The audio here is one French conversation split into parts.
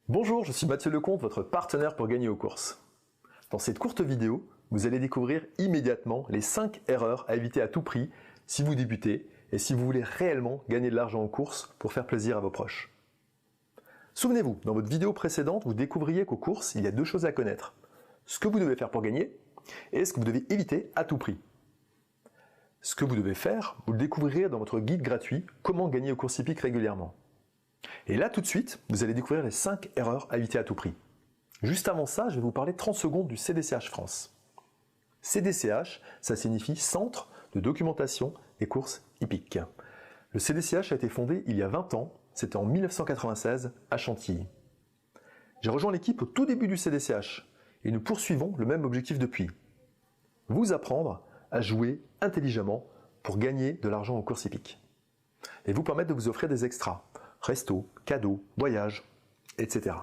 Bonjour, je suis Mathieu Lecomte, votre partenaire pour gagner aux courses. Dans cette courte vidéo, vous allez découvrir immédiatement les 5 erreurs à éviter à tout prix si vous débutez et si vous voulez réellement gagner de l'argent aux courses pour faire plaisir à vos proches. Souvenez-vous, dans votre vidéo précédente, vous découvriez qu'aux courses, il y a deux choses à connaître. Ce que vous devez faire pour gagner et ce que vous devez éviter à tout prix. Ce que vous devez faire, vous le découvrirez dans votre guide gratuit « Comment gagner aux courses hippiques régulièrement ». Et là, tout de suite, vous allez découvrir les 5 erreurs à éviter à tout prix. Juste avant ça, je vais vous parler 30 secondes du CDCH France. CDCH, ça signifie Centre de documentation des courses hippiques. Le CDCH a été fondé il y a 20 ans, c'était en 1996 à Chantilly. J'ai rejoint l'équipe au tout début du CDCH et nous poursuivons le même objectif depuis. Vous apprendre à jouer intelligemment pour gagner de l'argent aux courses hippiques. Et vous permettre de vous offrir des extras. Resto, cadeaux, voyages, etc.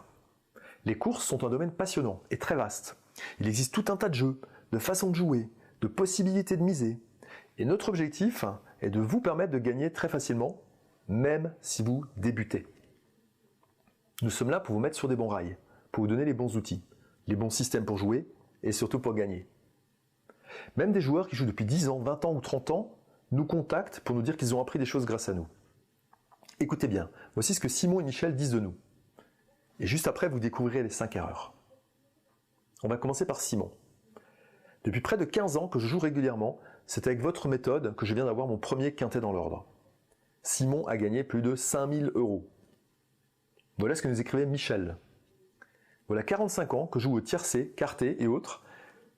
Les courses sont un domaine passionnant et très vaste. Il existe tout un tas de jeux, de façons de jouer, de possibilités de miser. Et notre objectif est de vous permettre de gagner très facilement, même si vous débutez. Nous sommes là pour vous mettre sur des bons rails, pour vous donner les bons outils, les bons systèmes pour jouer et surtout pour gagner. Même des joueurs qui jouent depuis 10 ans, 20 ans ou 30 ans nous contactent pour nous dire qu'ils ont appris des choses grâce à nous. Écoutez bien, voici ce que Simon et Michel disent de nous. Et juste après, vous découvrirez les 5 erreurs. On va commencer par Simon. Depuis près de 15 ans que je joue régulièrement, c'est avec votre méthode que je viens d'avoir mon premier quintet dans l'ordre. Simon a gagné plus de 5000 €. Voilà ce que nous écrivait Michel. Voilà 45 ans que je joue au tiercé, quarté et autres.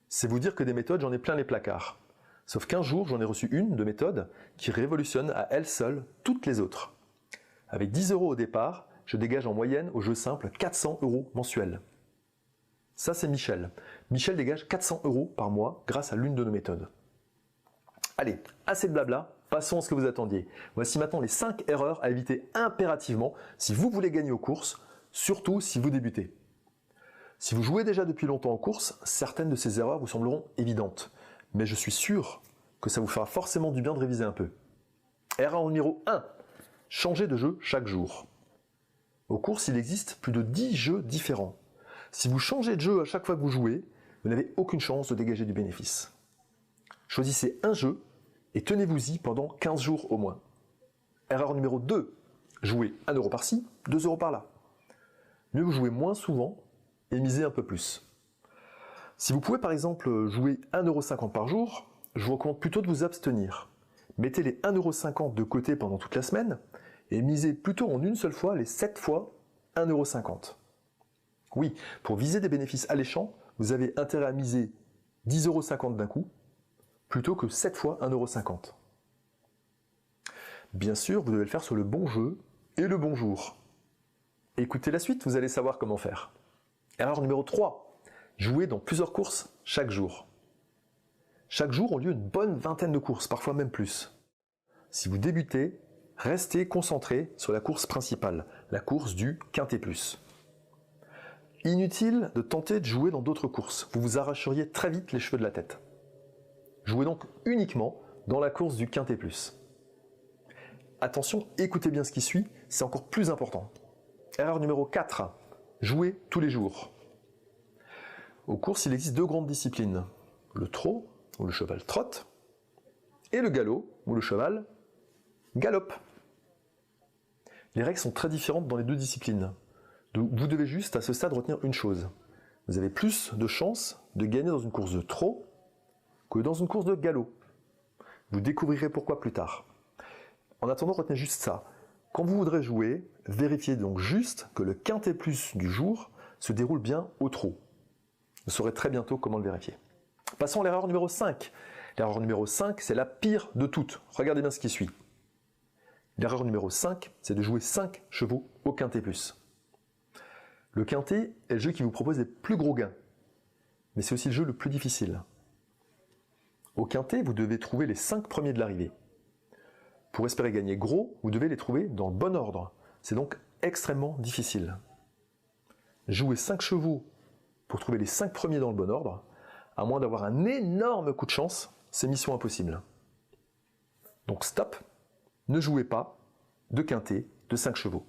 C'est vous dire que des méthodes, j'en ai plein les placards. Sauf qu'un jour, j'en ai reçu une de méthode qui révolutionne à elle seule toutes les autres. Avec 10 € au départ, je dégage en moyenne au jeu simple 400 € mensuels. Ça, c'est Michel. Michel dégage 400 € par mois grâce à l'une de nos méthodes. Allez, assez de blabla, passons à ce que vous attendiez. Voici maintenant les 5 erreurs à éviter impérativement si vous voulez gagner aux courses, surtout si vous débutez. Si vous jouez déjà depuis longtemps aux courses, certaines de ces erreurs vous sembleront évidentes. Mais je suis sûr que ça vous fera forcément du bien de réviser un peu. Erreur numéro 1. Changer de jeu chaque jour. Aux courses, il existe plus de 10 jeux différents. Si vous changez de jeu à chaque fois que vous jouez, vous n'avez aucune chance de dégager du bénéfice. Choisissez un jeu et tenez-vous-y pendant 15 jours au moins. Erreur numéro 2. Jouez 1 € par-ci, 2 € par-là. Mieux vous jouez moins souvent et misez un peu plus. Si vous pouvez par exemple jouer 1,50 € par jour, je vous recommande plutôt de vous abstenir. Mettez les 1,50 € de côté pendant toute la semaine et misez plutôt en une seule fois les 7 fois 1,50 €. Oui, pour viser des bénéfices alléchants, vous avez intérêt à miser 10,50 € d'un coup plutôt que 7 fois 1,50 €. Bien sûr, vous devez le faire sur le bon jeu et le bon jour. Écoutez la suite, vous allez savoir comment faire. Erreur numéro 3. Jouez dans plusieurs courses chaque jour. Chaque jour ont lieu une bonne vingtaine de courses, parfois même plus. Si vous débutez, restez concentré sur la course principale, la course du quintet plus. Inutile de tenter de jouer dans d'autres courses, vous vous arracheriez très vite les cheveux de la tête. Jouez donc uniquement dans la course du quintet plus. Attention, écoutez bien ce qui suit, c'est encore plus important. Erreur numéro 4. Jouez tous les jours. Aux courses, il existe deux grandes disciplines. Le trot, où le cheval trotte, et le galop, où le cheval galope. Les règles sont très différentes dans les deux disciplines. Vous devez juste à ce stade retenir une chose. Vous avez plus de chances de gagner dans une course de trot que dans une course de galop. Vous découvrirez pourquoi plus tard. En attendant, retenez juste ça. Quand vous voudrez jouer, vérifiez donc juste que le quintet plus du jour se déroule bien au trot. Vous saurez très bientôt comment le vérifier. Passons à l'erreur numéro 5. L'erreur numéro 5, c'est la pire de toutes. Regardez bien ce qui suit. L'erreur numéro 5, c'est de jouer 5 chevaux au quintet plus. Le quintet est le jeu qui vous propose les plus gros gains. Mais c'est aussi le jeu le plus difficile. Au quintet, vous devez trouver les 5 premiers de l'arrivée. Pour espérer gagner gros, vous devez les trouver dans le bon ordre. C'est donc extrêmement difficile. Jouer 5 chevaux pour trouver les 5 premiers dans le bon ordre, à moins d'avoir un énorme coup de chance, c'est mission impossible. Donc stop, ne jouez pas de quintet de 5 chevaux.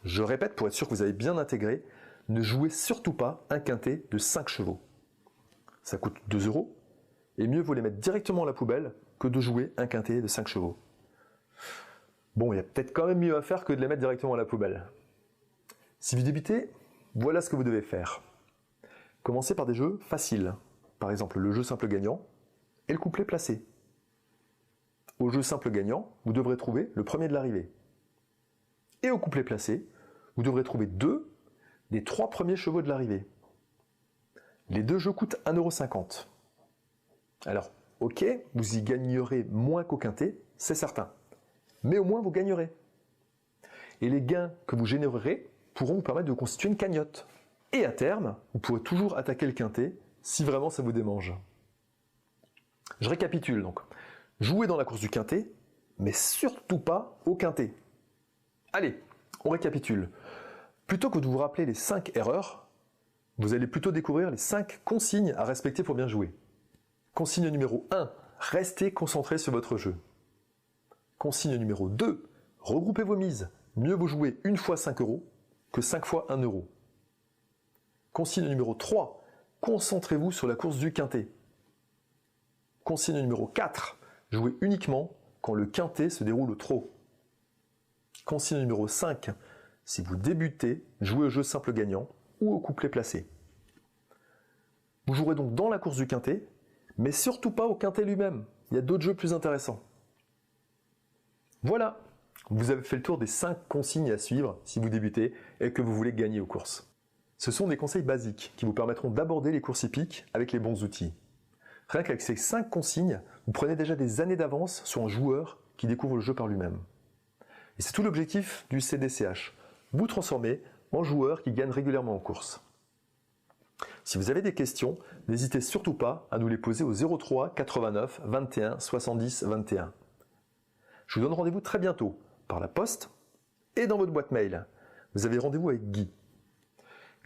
Je répète pour être sûr que vous avez bien intégré, ne jouez surtout pas un quintet de 5 chevaux. Ça coûte 2 €, et mieux vaut les mettre directement à la poubelle que de jouer un quintet de 5 chevaux. Bon, il y a peut-être quand même mieux à faire que de les mettre directement à la poubelle. Si vous débutez, voilà ce que vous devez faire. Commencez par des jeux faciles, par exemple le jeu simple gagnant et le couplet placé. Au jeu simple gagnant, vous devrez trouver le premier de l'arrivée. Et au couplet placé, vous devrez trouver 2 des 3 premiers chevaux de l'arrivée. Les 2 jeux coûtent 1,50 €. Alors, ok, vous y gagnerez moins qu'au quintet, c'est certain. Mais au moins vous gagnerez. Et les gains que vous générerez pourront vous permettre de constituer une cagnotte. Et à terme, vous pourrez toujours attaquer le quintet si vraiment ça vous démange. Je récapitule donc. Jouez dans la course du quintet, mais surtout pas au quintet. Allez, on récapitule. Plutôt que de vous rappeler les 5 erreurs, vous allez plutôt découvrir les 5 consignes à respecter pour bien jouer. Consigne numéro 1, restez concentré sur votre jeu. Consigne numéro 2, regroupez vos mises. Mieux vaut jouer une fois 5 € que 5 fois 1 €. Consigne numéro 3, concentrez-vous sur la course du quintet. Consigne numéro 4, jouez uniquement quand le quintet se déroule au trot. Consigne numéro 5, si vous débutez, jouez au jeu simple gagnant ou au couplet placé. Vous jouerez donc dans la course du quintet, mais surtout pas au quintet lui-même. Il y a d'autres jeux plus intéressants. Voilà, vous avez fait le tour des 5 consignes à suivre si vous débutez et que vous voulez gagner aux courses. Ce sont des conseils basiques qui vous permettront d'aborder les courses hippiques avec les bons outils. Rien qu'avec ces 5 consignes, vous prenez déjà des années d'avance sur un joueur qui découvre le jeu par lui-même. Et c'est tout l'objectif du CDCH, vous transformer en joueur qui gagne régulièrement en course. Si vous avez des questions, n'hésitez surtout pas à nous les poser au 03 89 21 70 21. Je vous donne rendez-vous très bientôt, par la poste et dans votre boîte mail. Vous avez rendez-vous avec Guy.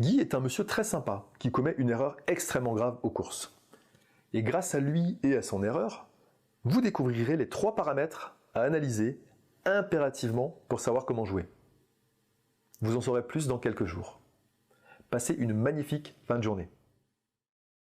Guy est un monsieur très sympa qui commet une erreur extrêmement grave aux courses. Et grâce à lui et à son erreur, vous découvrirez les 3 paramètres à analyser impérativement pour savoir comment jouer. Vous en saurez plus dans quelques jours. Passez une magnifique fin de journée.